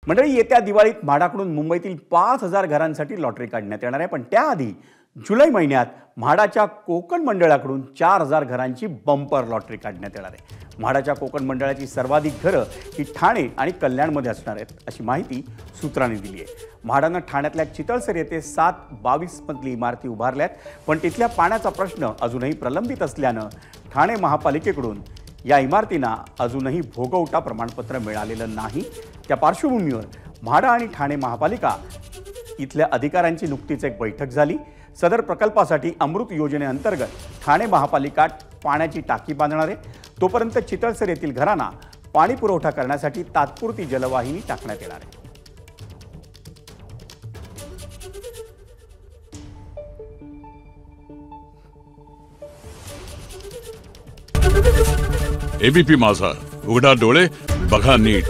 मंडळी, येत्या दिवाळीत म्हाडाकडून मुंबईतील 5,000 घरांसाठी लॉटरी काढण्यात येणार आहे। पण त्याआधी जुलै महिन्यात म्हाडाच्या कोकण मंडळाकडून 4,000 घरांची बंपर लॉटरी काढण्यात येणार आहे। म्हाडाच्या कोकण मंडळाची सर्वाधिक घरं ही ठाणे आणि कल्याणमध्ये असणार आहेत, अशी माहिती सूत्रांनी दिली आहे। म्हाडानं ठाण्यातल्या चितळसर येथे 7 22 मजली इमारती उभारल्यात, पण तिथल्या पाण्याचा प्रश्न अजूनही प्रलंबित असल्यानं ठाणे महापालिकेकडून या इमारतींना अजूनही भोगवटा प्रमाणपत्र मिळालेलं नाही। त्या पार्श्वभूमीवर म्हाडा आणि ठाणे महापालिका इथल्या अधिकाऱ्यांची नुकतीच एक बैठक झाली। सदर प्रकल्पासाठी अमृत योजनेअंतर्गत ठाणे महापालिका पाण्याची टाकी बांधणार आहे। तोपर्यंत चितळसर येथील घरांना पाणी पुरवठा करण्यासाठी तात्पुरती जलवाहिनी टाकण्यात येणार आहे। एबीपी माझा, उघडा डोळे बघा नीट।